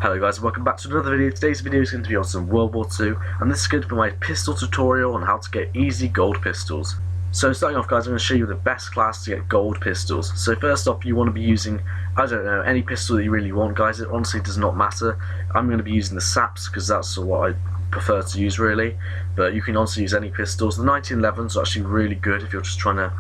Hello guys, and welcome back to another video. Today's video is going to be on some World War II, and this is going to be my pistol tutorial on how to get easy gold pistols. So starting off guys, I'm going to show you the best class to get gold pistols. So first off, you want to be using, I don't know, any pistol that you really want guys. It honestly does not matter. I'm going to be using the SAPs because that's what I prefer to use really, but you can honestly use any pistols. The 1911s are actually really good if you're just trying to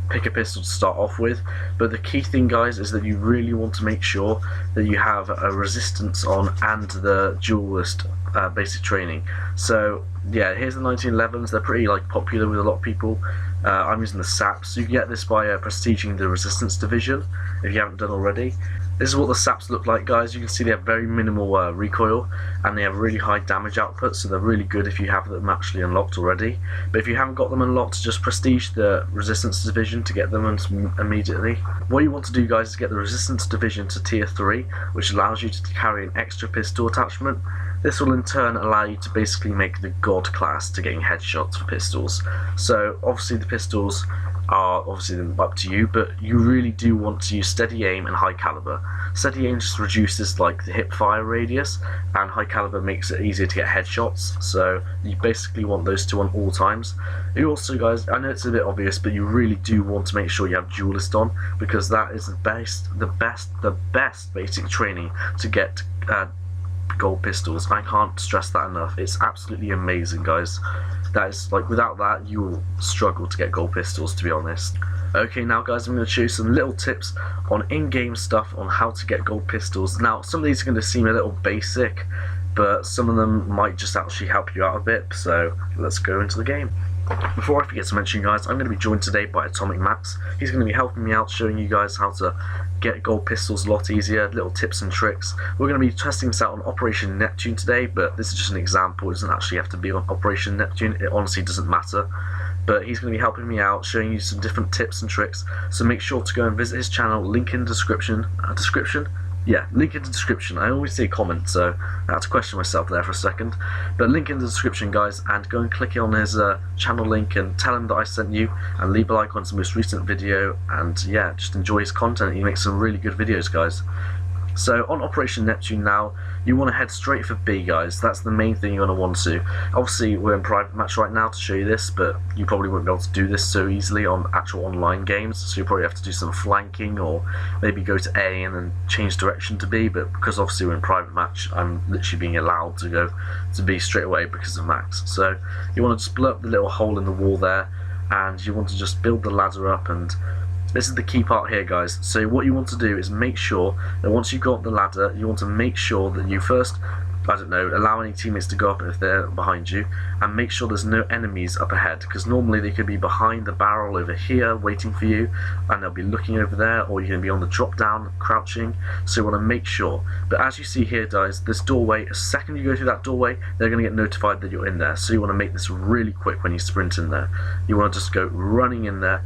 pick a pistol to start off with, but the key thing guys is that you really want to make sure that you have a resistance on and the dualist basic training. So yeah, here's the 1911s. They're pretty popular with a lot of people. I'm using the SAPs. You can get this by prestiging the resistance division if you haven't done already. This is what the SAPs look like guys. You can see they have very minimal recoil and they have really high damage output, so they're really good if you have them actually unlocked already. But if you haven't got them unlocked, just prestige the resistance division to get them immediately. What you want to do guys is get the resistance division to tier 3, which allows you to carry an extra pistol attachment. This will in turn allow you to basically make the god class to getting headshots for pistols. So obviously the pistols are obviously up to you, but you really do want to use steady aim and high caliber. Steady aim just reduces the hip fire radius, and high caliber makes it easier to get headshots, so you basically want those two on all times. You also guys, I know it's a bit obvious, but you really do want to make sure you have dualist on, because that is the best basic training to get gold pistols. I can't stress that enough. It's absolutely amazing guys. That is without that you will struggle to get gold pistols, to be honest. Okay, now guys, I'm going to show you some little tips on in-game stuff on how to get gold pistols. Now some of these are going to seem a little basic, but some of them might just actually help you out a bit, so let's go into the game. Before I forget to mention guys, I'm going to be joined today by Atomic Max. He's going to be helping me out, showing you guys how to get gold pistols a lot easier, little tips and tricks. We're going to be testing this out on Operation Neptune today, but this is just an example. It doesn't actually have to be on Operation Neptune, it honestly doesn't matter. But he's going to be helping me out, showing you some different tips and tricks, so make sure to go and visit his channel, link in the description. Yeah, link in the description. I always say comment, so I had to question myself there for a second. But link in the description guys, and go and click on his channel link and tell him that I sent you, and leave a like on his most recent video, and yeah, just enjoy his content. He makes some really good videos guys. So on Operation Neptune now, you want to head straight for B guys. That's the main thing you're going to want to. Obviously we're in private match right now to show you this, but you probably won't be able to do this so easily on actual online games, so you probably have to do some flanking or maybe go to A and then change direction to B, but because obviously we're in private match, I'm literally being allowed to go to B straight away because of Max. So you want to just blow up the little hole in the wall there, and you want to just build the ladder up, and this is the key part here guys. So what you want to do is make sure that once you've got the ladder, you want to make sure that you first, I don't know, allow any teammates to go up if they're behind you, and make sure there's no enemies up ahead, because normally they could be behind the barrel over here waiting for you, and they'll be looking over there, or you're going to be on the drop down crouching, so you want to make sure. But as you see here guys, this doorway, a second you go through that doorway, they're going to get notified that you're in there, so you want to make this really quick when you sprint in there. You want to just go running in there,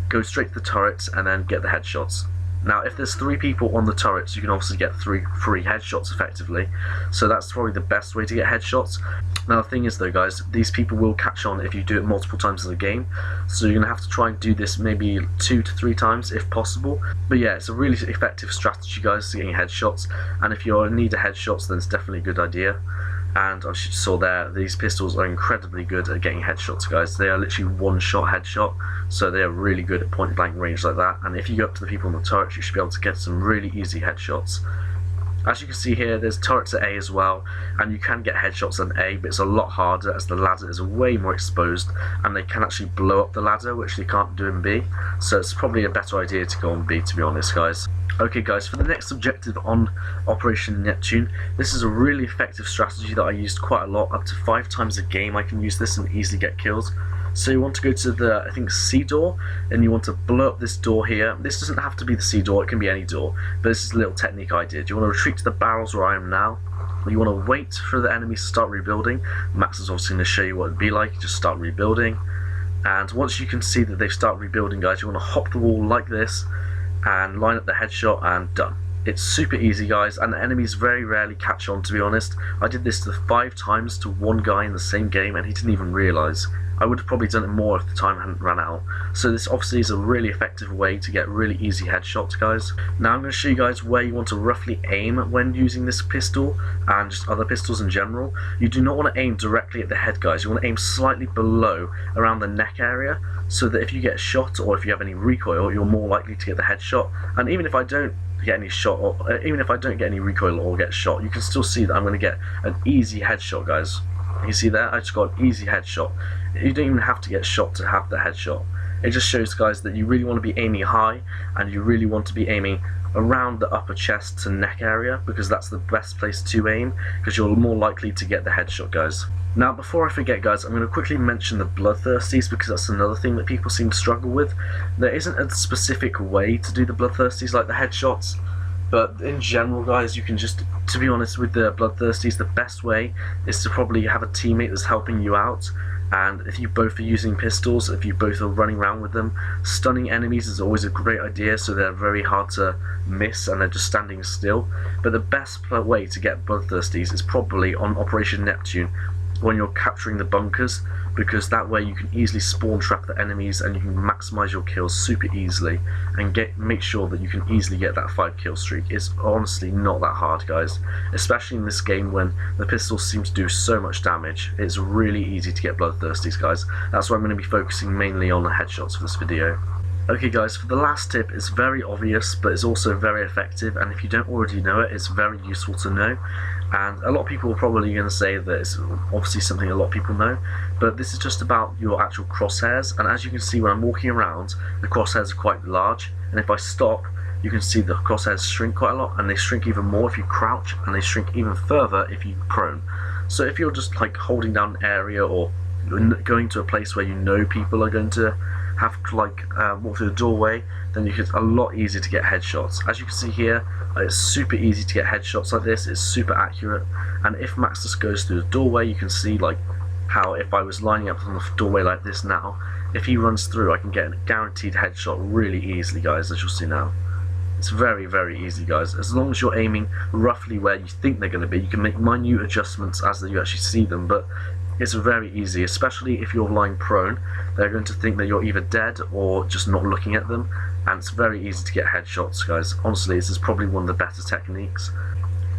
go straight to the turrets, and then get the headshots. Now if there's 3 people on the turrets, you can obviously get 3 free headshots effectively, so that's probably the best way to get headshots. Now the thing is though guys, these people will catch on if you do it multiple times in the game, so you're going to have to try and do this maybe 2 to 3 times if possible. But yeah, it's a really effective strategy guys to getting headshots, and if you're in need of headshots then it's definitely a good idea. And as you saw there, these pistols are incredibly good at getting headshots guys. They are literally one-shot headshot, so they are really good at point blank range like that, and if you go up to the people on the turrets you should be able to get some really easy headshots. As you can see here, there's turrets at A as well, and you can get headshots on A, but it's a lot harder as the ladder is way more exposed, and they can actually blow up the ladder, which they can't do in B, so it's probably a better idea to go on B, to be honest guys. Okay guys, for the next objective on Operation Neptune, this is a really effective strategy that I used quite a lot. Up to 5 times a game I can use this and easily get kills. So you want to go to the, I think, C door, and you want to blow up this door here. This doesn't have to be the C door, it can be any door, but this is a little technique I did. You want to retreat to the barrels where I am now. You want to wait for the enemies to start rebuilding. Max is obviously going to show you what it'd be like. You just start rebuilding, and once you can see that they start rebuilding guys, you want to hop the wall like this and line up the headshot, and done. It's super easy, guys, and the enemies very rarely catch on, to be honest. I did this 5 times to one guy in the same game and he didn't even realise. I would have probably done it more if the time hadn't run out. So this obviously is a really effective way to get really easy headshots, guys. Now I'm going to show you guys where you want to roughly aim when using this pistol and just other pistols in general. You do not want to aim directly at the head, guys. You want to aim slightly below, around the neck area, so that if you get shot or if you have any recoil, you're more likely to get the headshot. And even if I don't get any shot, or even if I don't get any recoil or get shot, you can still see that I'm going to get an easy headshot, guys. You see there? I just got an easy headshot. You don't even have to get shot to have the headshot. It just shows, guys, that you really want to be aiming high and you really want to be aiming around the upper chest to neck area, because that's the best place to aim, because you're more likely to get the headshot, guys. Now before I forget, guys, I'm going to quickly mention the bloodthirsties, because that's another thing that people seem to struggle with. There isn't a specific way to do the bloodthirsties like the headshots, but in general, guys, you can just, to be honest with the bloodthirsties, the best way is to probably have a teammate that's helping you out. And if you both are using pistols, if you both are running around with them, stunning enemies is always a great idea, so they're very hard to miss and they're just standing still. But the best way to get bloodthirsties is probably on Operation Neptune, when you're capturing the bunkers, because that way you can easily spawn trap the enemies and you can maximize your kills super easily and make sure that you can easily get that 5 kill streak. It's honestly not that hard, guys, especially in this game when the pistols seem to do so much damage. It's really easy to get bloodthirsties, guys. That's why I'm going to be focusing mainly on the headshots for this video. Okay, guys, for the last tip, it's very obvious but it's also very effective, and if you don't already know it, it's very useful to know. And a lot of people are probably going to say that it's obviously something a lot of people know, but this is just about your actual crosshairs. And as you can see, when I'm walking around, the crosshairs are quite large, and if I stop, you can see the crosshairs shrink quite a lot, and they shrink even more if you crouch, and they shrink even further if you prone. So if you're just like holding down an area or going to a place where you know people are going to have like walk through the doorway, then it's a lot easier to get headshots. As you can see here, it's super easy to get headshots like this. It's super accurate, and if Max just goes through the doorway, you can see like how if I was lining up on the doorway like this now, if he runs through, I can get a guaranteed headshot really easily, guys, as you'll see now. It's very, very easy, guys. As long as you're aiming roughly where you think they're going to be, you can make minute adjustments as you actually see them, but it's very easy, especially if you're lying prone. They're going to think that you're either dead or just not looking at them, and it's very easy to get headshots, guys. Honestly, this is probably one of the better techniques.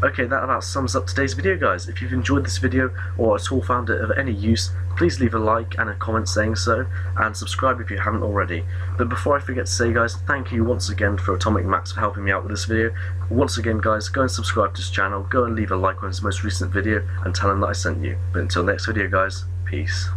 Okay, that about sums up today's video, guys. If you've enjoyed this video or at all found it of any use, please leave a like and a comment saying so, and subscribe if you haven't already. But before I forget to say, guys, thank you once again for Atomic Max for helping me out with this video. Once again, guys, go and subscribe to his channel, go and leave a like on his most recent video, and tell him that I sent you. But until next video, guys, peace.